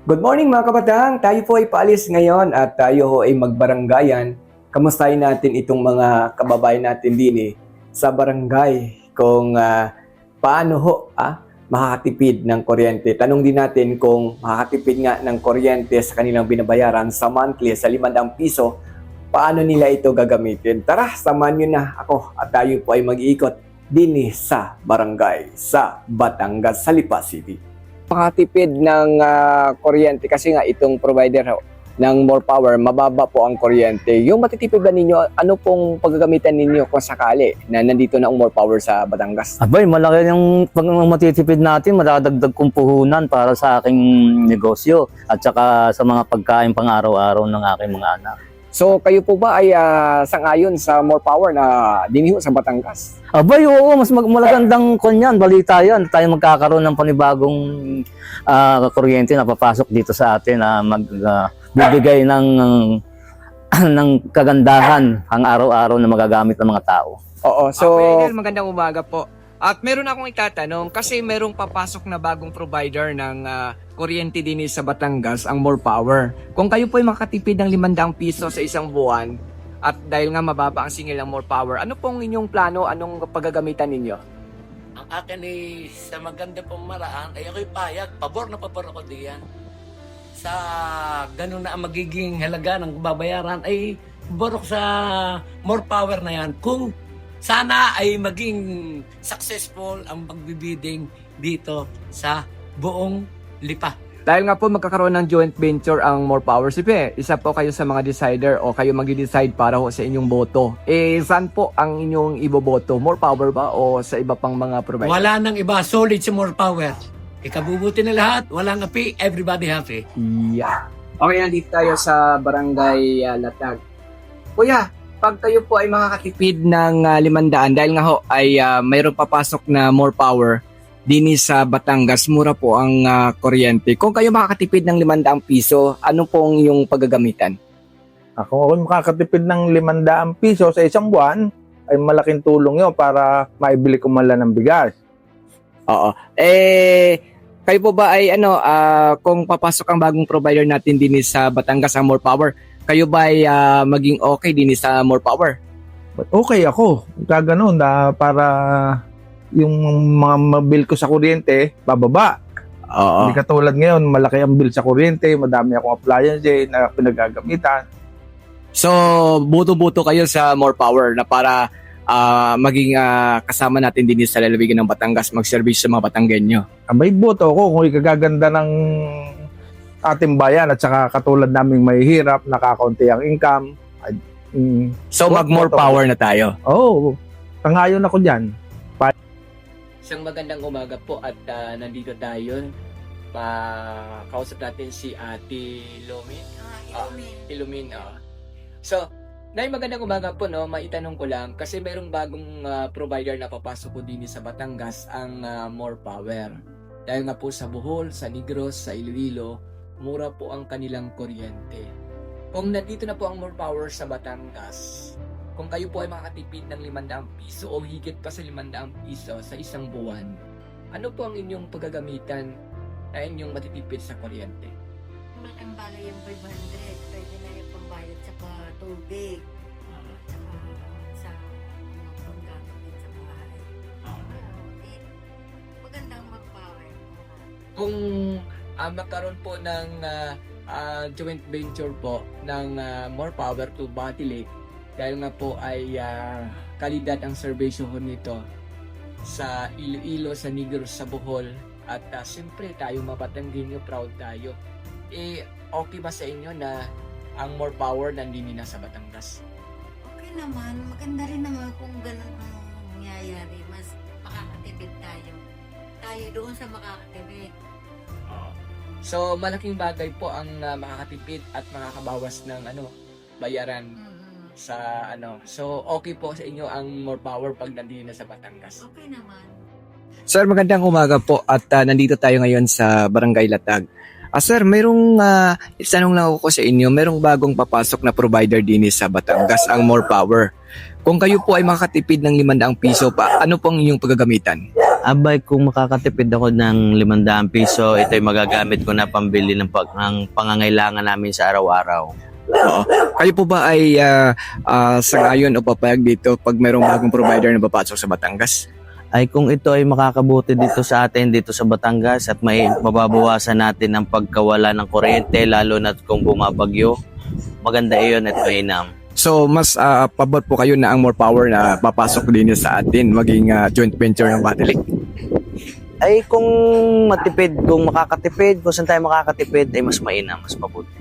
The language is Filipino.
Good morning mga kabataan! Tayo po ay paalis ngayon at tayo ho ay magbaranggayan. Kamustahin natin itong mga kababayan natin din sa barangay kung paano ho makakatipid ng kuryente. Tanong din natin kung makakatipid nga ng kuryente sa kanilang binabayaran sa monthly sa 500 piso, paano nila ito gagamitin. Tara, samahan nyo na ako at tayo po ay mag-iikot din sa barangay sa Batangas, sa Lipa City. Makatipid ng kuryente kasi nga itong provider ng more power, mababa po ang kuryente. Yung matitipid ba ninyo, ano pong paggagamitan ninyo kung sakali na nandito na ang more power sa Batangas? Abay, malaki yung pag matitipid natin, madadagdag kong puhunan para sa aking negosyo at saka sa mga pagkain pang araw-araw ng aking mga anak. So kayo po ba ay sangayon sa more power na diniho sa Batangas? Abay, oo, mas malagandang kunyan, balita yan. Tayo magkakaroon ng panibagong kuryente na papasok dito sa atin na magbibigay ng ng kagandahan ang araw-araw na magagamit ng mga tao. Oo, so Idol, magandang umaga po. At meron akong itatanong kasi merong papasok na bagong provider ng kuryente din sa Batangas, ang More Power. Kung kayo po ay makatipid ng 500 piso sa isang buwan at dahil nga mababa ang singil ng More Power, ano pong inyong plano, anong paggagamitan ninyo? Ang akin ay sa maganda pong maraan ay ako'y payag, pabor na pabor ako diyan. Sa ganun na ang magiging halaga ng babayaran ay pabor ako sa More Power na yan. Kung sana ay maging successful ang pagbibidding dito sa buong Lipa. Dahil nga po magkakaroon ng joint venture ang More Power. Sipe, isa po kayo sa mga decider o kayo mag-decide para ho sa inyong boto. Saan po ang inyong iboboto? More Power ba o sa iba pang mga provider? Wala nang iba, solid sa More Power. Ikabubuti na lahat, walang api, everybody happy. Yeah. Okay, nandito tayo sa Barangay Latag. Kuya, pag kayo po ay makakatipid ng 500 dahil nga ho ay mayroong papasok na More Power din sa Batangas, mura po ang kuryente. Kung kayo makakatipid ng 500 piso, ano pong yung paggagamitan? Kung ako makakatipid ng 500 piso sa isang buwan, ay malaking tulong yun para maibili ko man lang ng bigas. Oo. Kayo po ba ay kung papasok ang bagong provider natin din sa Batangas, ang More Power, kayo ba ay maging okay din sa More Power? But okay ako, kaganoon na para yung mga mabil ko sa kuryente, bababa. Oo. Hindi katulad ngayon, malaki ang bill sa kuryente, madami akong appliance na pinagagamitan. So, buto-buto kayo sa More Power na para maging kasama natin din sa lalawigan ng Batangas, mag-service sa mga Batanggenyo. May boto ko kung ikagaganda ng ating bayan at saka katulad naming mahihirap, nakakaunti ang income. So, mag-More Power na tayo. Oo, tangayon ako dyan. Isang magandang umaga po at nandito tayo. Kausap natin si Ate Ilumin. Ilumin. So, Nay, magandang umaga po, no? Maitanong ko lang kasi mayroong bagong provider na papasok ko din sa Batangas, ang More Power. Dahil nga po sa Bohol, sa Negros, sa Iloilo, mura po ang kanilang kuryente. Kung nandito na po ang More Power sa Batangas, kung kayo po ay makakatipid ng 500 piso o higit pa sa 500 piso sa isang buwan, ano po ang inyong paggagamitan na inyong matitipid sa kuryente? Malaking bagay yung 500. Pwede na yung pambayad sa tubig. Tsaka sa mga panggamit din sa bahay. Magandang mag-power. Kung magkaroon po ng joint venture po ng More Power to Batilik, dahil nga po ay kalidad ang serbisyo nito sa Iloilo, sa Negros, sa Bohol, at siyempre tayo Mabatanggenyo, proud tayo. Okay ba sa inyo na ang More Power nandini na sa Batangas? Okay naman. Maganda rin naman kung ganun ang nangyayari. Mas makakatipid tayo. Tayo doon sa makakatipid. So malaking bagay po ang makakatipid at makakabawas ng bayaran sa So okay po sa inyo ang More Power pag nandito na sa Batangas? Okay naman. Sir, magandang umaga po at nandito tayo ngayon sa Barangay Latag. Sir, mayroong itanong lang ako sa inyo, mayroong bagong papasok na provider din sa Batangas, ang More Power. Kung kayo po ay makakatipid ng 500 piso pa, ano pong inyong paggagamitan? Abay, kung makakatipid ako ng 500 piso, ito'y magagamit ko na pambili ng pangangailangan namin sa araw-araw. Oo. Kayo po ba ay sa ngayon o papayag dito pag mayroong bagong provider na papasok sa Batangas? Ay kung ito ay makakabuti dito sa atin, dito sa Batangas, at may mababawasan natin ang pagkawala ng kuryente, lalo na kung bumabagyo, maganda iyon at mainam. So, mas pabor po kayo na ang more power na papasok din sa atin, maging joint venture ng Batilik? Ay kung matipid, kung makakatipid, kung saan tayo makakatipid, ay mas mainam, mas mabuti.